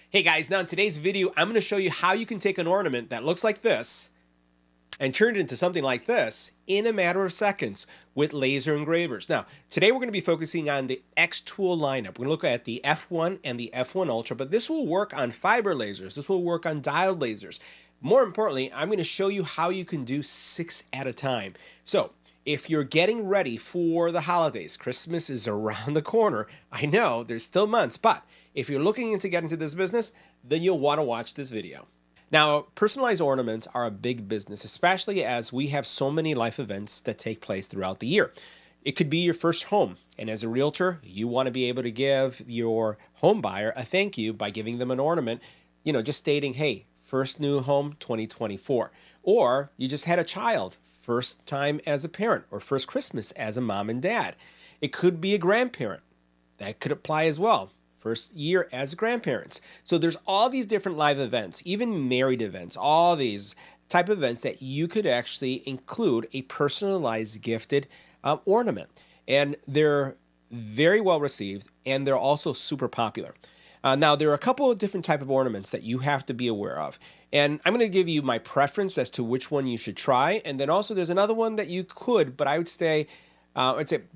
Hey guys, now in today's video, I'm going to show you how you can take an ornament that looks like this and turn it into something like this in a matter of seconds with laser engravers. Now, today we're going to be focusing on the xTool lineup. We're going to look at the F1 and the F1 Ultra, but this will work on fiber lasers. This will work on diode lasers. More importantly, I'm going to show you how you can do 6 at a time. So, if you're getting ready for the holidays, Christmas is around the corner. I know, there's still months, but if you're looking into getting into this business, then you'll want to watch this video. Now, personalized ornaments are a big business, especially as we have so many life events that take place throughout the year. It could be your first home, and as a realtor, you want to be able to give your home buyer a thank you by giving them an ornament, just stating, hey, first new home 2024. Or you just had a child, first time as a parent, or first Christmas as a mom and dad. It could be a grandparent. That could apply as well. First year as grandparents. So there's all these different live events, even married events, all these type of events that you could actually include a personalized gifted ornament. And they're very well received, and they're also super popular. Now, there are a couple of different type of ornaments that you have to be aware of. And I'm going to give you my preference as to which one you should try. And then also there's another one that you could, but I would say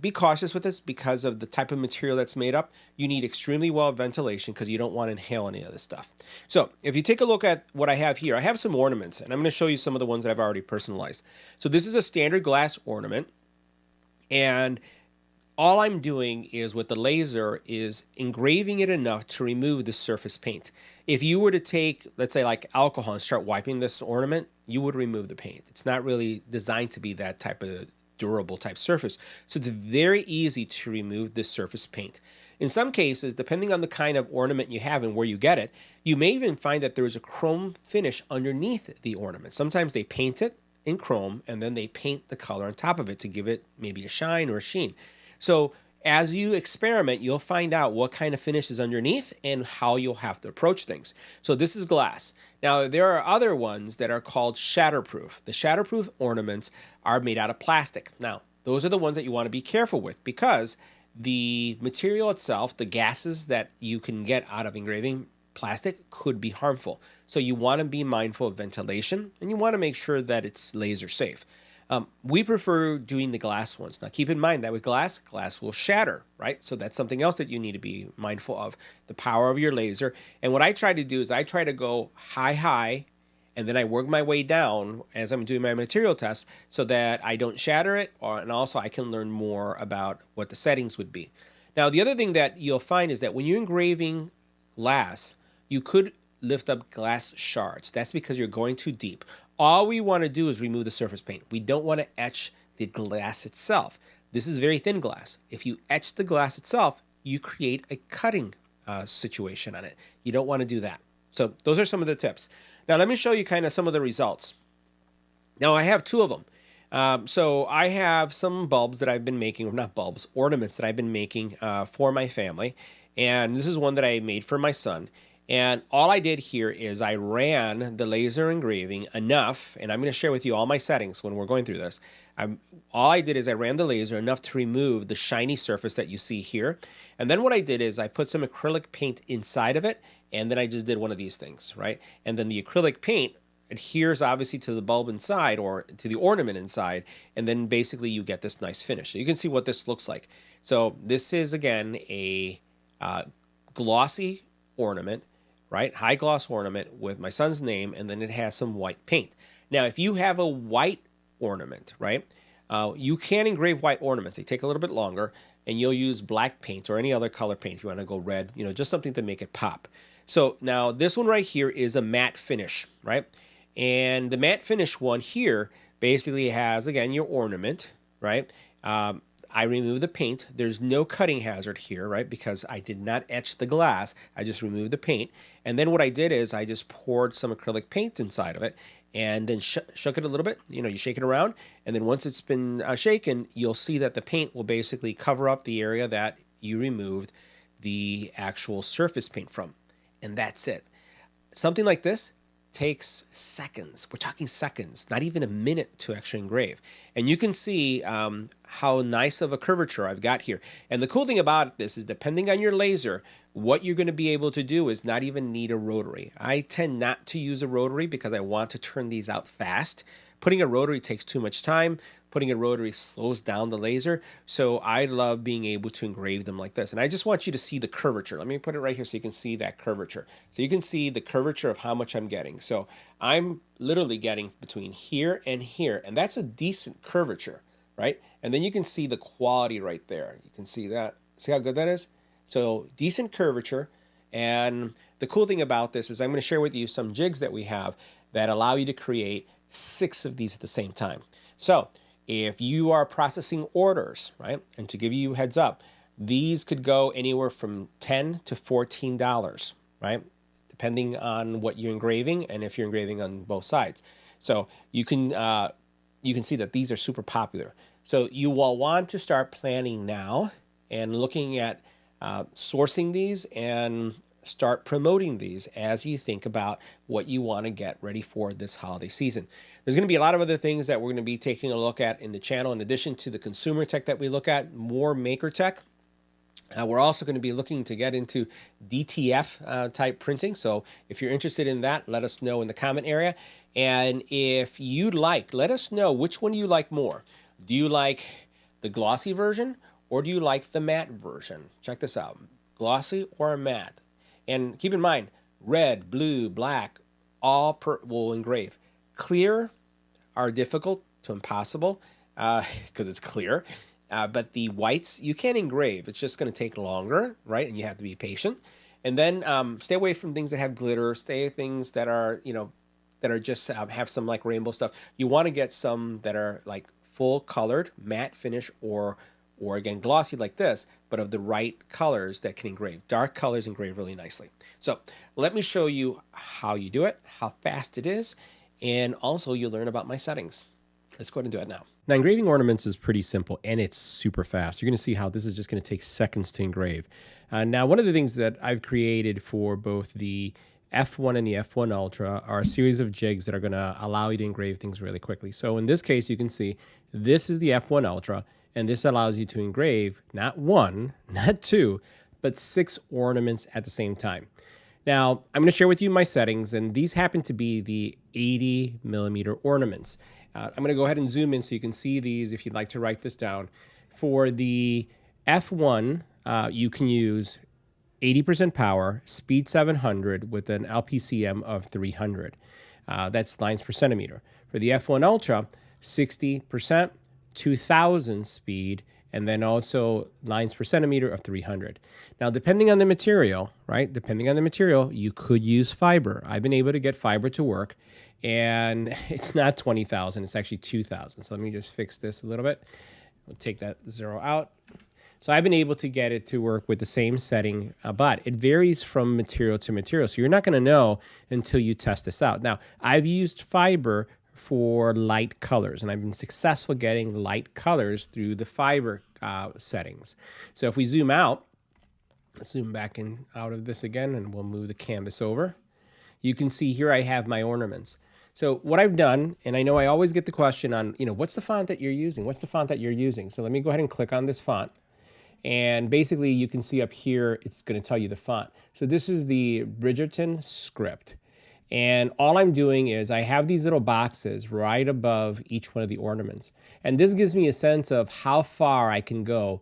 be cautious with this because of the type of material that's made up. You need extremely well ventilation because you don't want to inhale any of this stuff. So if you take a look at what I have here, I have some ornaments, and I'm going to show you some of the ones that I've already personalized. So this is a standard glass ornament, and all I'm doing is with the laser is engraving it enough to remove the surface paint. If you were to take, let's say like alcohol and start wiping this ornament, you would remove the paint. It's not really designed to be that type of durable type surface. So it's very easy to remove this surface paint. In some cases, depending on the kind of ornament you have and where you get it, you may even find that there is a chrome finish underneath the ornament. Sometimes they paint it in chrome and then they paint the color on top of it to give it maybe a shine or a sheen. So as you experiment, you'll find out what kind of finish is underneath and how you'll have to approach things. So this is glass. Now, there are other ones that are called shatterproof. The shatterproof ornaments are made out of plastic. Now, those are the ones that you want to be careful with because the material itself, the gases that you can get out of engraving plastic could be harmful. So you want to be mindful of ventilation and you want to make sure that it's laser safe. We prefer doing the glass ones. Now, keep in mind that with glass will shatter, right? So that's something else that you need to be mindful of, the power of your laser. And what I try to do is I try to go high, and then I work my way down as I'm doing my material test so that I don't shatter it, and also I can learn more about what the settings would be. Now, the other thing that you'll find is that when you're engraving glass, you could lift up glass shards. That's because you're going too deep. All we want to do is remove the surface paint. We don't want to etch the glass itself. This is very thin glass. If you etch the glass itself, you create a cutting situation on it. You don't want to do that. So those are some of the tips. Now let me show you kind of some of the results. Now I have 2 of them. So I have some bulbs that I've been making, or not bulbs, ornaments that I've been making for my family. And this is one that I made for my son. And all I did here is I ran the laser engraving enough, and I'm going to share with you all my settings when we're going through this. All I did is I ran the laser enough to remove the shiny surface that you see here. And then what I did is I put some acrylic paint inside of it, and then I just did one of these things, right? And then the acrylic paint adheres obviously to the bulb inside or to the ornament inside, and then basically you get this nice finish. So you can see what this looks like. So this is, again, a glossy ornament, right? High gloss ornament with my son's name, and then it has some white paint. Now, if you have a white ornament, right, you can engrave white ornaments. They take a little bit longer, and you'll use black paint or any other color paint if you want to go red, just something to make it pop. So now this one right here is a matte finish, right? And the matte finish one here basically has, again, your ornament, right? I removed the paint. There's no cutting hazard here, right? Because I did not etch the glass. I just removed the paint. And then what I did is I just poured some acrylic paint inside of it and then shook it a little bit. You shake it around. And then once it's been shaken, you'll see that the paint will basically cover up the area that you removed the actual surface paint from. And that's it. Something like this takes seconds. We're talking seconds, not even a minute to actually engrave. And you can see how nice of a curvature I've got here. And the cool thing about this is depending on your laser, what you're going to be able to do is not even need a rotary. I tend not to use a rotary because I want to turn these out fast. Putting a rotary takes too much time. Putting a rotary slows down the laser. So I love being able to engrave them like this. And I just want you to see the curvature. Let me put it right here so you can see that curvature. So you can see the curvature of how much I'm getting. So I'm literally getting between here, and that's a decent curvature, right? And then you can see the quality right there. You can see that. See how good that is? So decent curvature. And the cool thing about this is I'm going to share with you some jigs that we have that allow you to create 6 of these at the same time. So if you are processing orders, right, and to give you a heads up, these could go anywhere from $10 to $14, right, depending on what you're engraving and if you're engraving on both sides. So you can see that these are super popular. So you will want to start planning now and looking at sourcing these and start promoting these as you think about what you want to get ready for this holiday season. There's going to be a lot of other things that we're going to be taking a look at in the channel, in addition to the consumer tech that we look at, more maker tech. We're also going to be looking to get into DTF type printing. So if you're interested in that, let us know in the comment area. And if you'd like, let us know which one do you like more. Do you like the glossy version or do you like the matte version? Check this out, glossy or matte. And keep in mind, red, blue, black, all will engrave. Clear are difficult to impossible because it's clear. But the whites, you can engrave. It's just going to take longer, right? And you have to be patient. And then stay away from things that have glitter. Stay things that are, that are just have some like rainbow stuff. You want to get some that are like full colored, matte finish, or again, glossy like this, but of the right colors that can engrave. Dark colors engrave really nicely. So let me show you how you do it, how fast it is, and also you'll learn about my settings. Let's go ahead and do it now. Now, engraving ornaments is pretty simple, and it's super fast. You're going to see how this is just going to take seconds to engrave. Now, one of the things that I've created for both the F1 and the F1 Ultra are a series of jigs that are going to allow you to engrave things really quickly. So in this case, you can see this is the F1 Ultra, and this allows you to engrave not 1, not 2, but 6 ornaments at the same time. Now, I'm going to share with you my settings, and these happen to be the 80 millimeter ornaments. I'm going to go ahead and zoom in so you can see these if you'd like to write this down. For the F1, you can use 80% power, speed 700 with an LPCM of 300. That's lines per centimeter. For the F1 Ultra, 60%, 2000 speed, and then also lines per centimeter of 300. Now, depending on the material, right? Depending on the material, you could use fiber. I've been able to get fiber to work, and it's not 20,000, it's actually 2,000. So let me just fix this a little bit. We'll take that 0 out. So I've been able to get it to work with the same setting, but it varies from material to material. So you're not going to know until you test this out. Now, I've used fiber for light colors, and I've been successful getting light colors through the fiber settings. So if we zoom out, let's zoom back in out of this again, and we'll move the canvas over. You can see here I have my ornaments. So what I've done, and I know I always get the question on, what's the font that you're using? What's the font that you're using? So let me go ahead and click on this font. And basically you can see up here, it's going to tell you the font. So this is the Bridgerton script. And all I'm doing is I have these little boxes right above each one of the ornaments. And this gives me a sense of how far I can go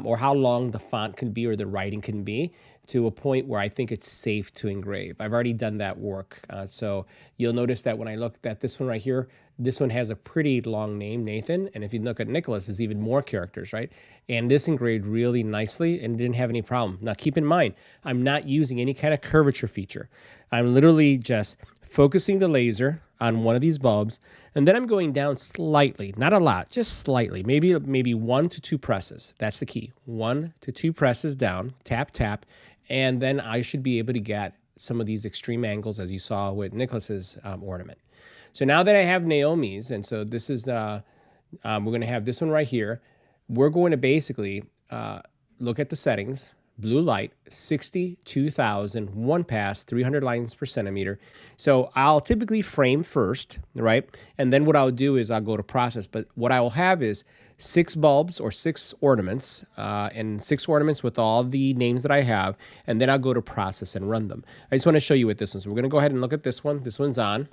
or how long the font can be or the writing can be to a point where I think it's safe to engrave. I've already done that work. So you'll notice that when I look at this one right here, this one has a pretty long name, Nathan. And if you look at Nicholas, it's even more characters, right? And this engraved really nicely and didn't have any problem. Now, keep in mind, I'm not using any kind of curvature feature. I'm literally just focusing the laser on one of these bulbs, and then I'm going down slightly, not a lot, just slightly, maybe 1 to 2 presses. That's the key. 1 to 2 presses down, tap, tap, and then I should be able to get some of these extreme angles as you saw with Nicholas's ornament. So now that I have Naomi's, and so this is, we're going to have this one right here, we're going to basically look at the settings, blue light, 62,000, one pass, 300 lines per centimeter. So I'll typically frame first, right? And then what I'll do is I'll go to process. But what I will have is 6 bulbs or 6 ornaments, and 6 ornaments with all the names that I have. And then I'll go to process and run them. I just want to show you what this one. So we're going to go ahead and look at this one. This one's on.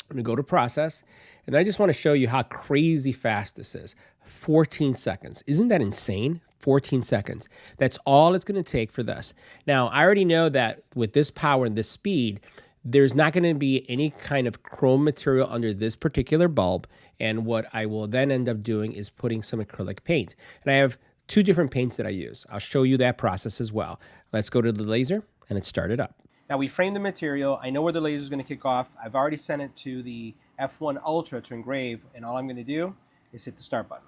I'm going to go to process, and I just want to show you how crazy fast this is. 14 seconds. Isn't that insane? 14 seconds. That's all it's going to take for this. Now, I already know that with this power and this speed, there's not going to be any kind of chrome material under this particular bulb, and what I will then end up doing is putting some acrylic paint. And I have 2 different paints that I use. I'll show you that process as well. Let's go to the laser, and let's start it up. Now we framed the material. I know where the laser is going to kick off. I've already sent it to the F1 Ultra to engrave, and all I'm going to do is hit the start button.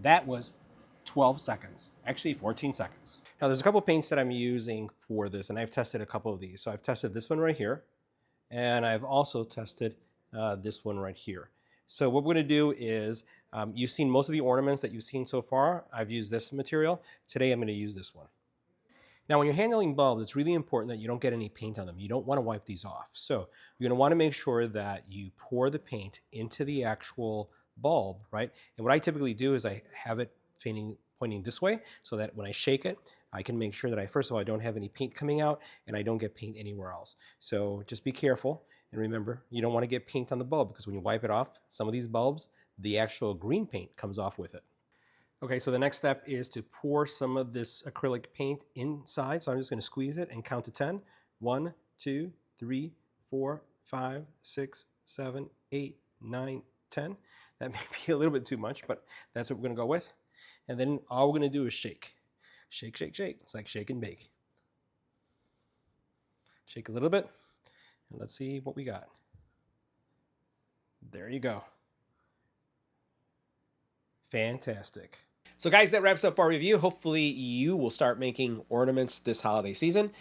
That was 12 seconds, actually 14 seconds. Now there's a couple paints that I'm using for this, and I've tested a couple of these. So I've tested this one right here, and I've also tested this one right here. So what we're going to do is, you've seen most of the ornaments that you've seen so far. I've used this material. Today I'm going to use this one. Now when you're handling bulbs, it's really important that you don't get any paint on them. You don't want to wipe these off. So you're going to want to make sure that you pour the paint into the actual bulb, right? And what I typically do is I have it pointing this way, so that when I shake it, I can make sure that first of all, I don't have any paint coming out, and I don't get paint anywhere else. So just be careful, and remember, you don't want to get paint on the bulb, because when you wipe it off, some of these bulbs, the actual green paint comes off with it. Okay, so the next step is to pour some of this acrylic paint inside. So I'm just going to squeeze it and count to 10. 1, 2, 3, 4, 5, 6, 7, 8, 9, 10. That may be a little bit too much, but that's what we're going to go with. And then all we're going to do is shake. Shake, shake, shake. It's like shake and bake. Shake a little bit, and let's see what we got. There you go. Fantastic. So guys, that wraps up our review. Hopefully you will start making ornaments this holiday season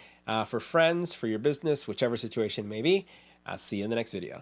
for friends, for your business, whichever situation it may be. I'll see you in the next video.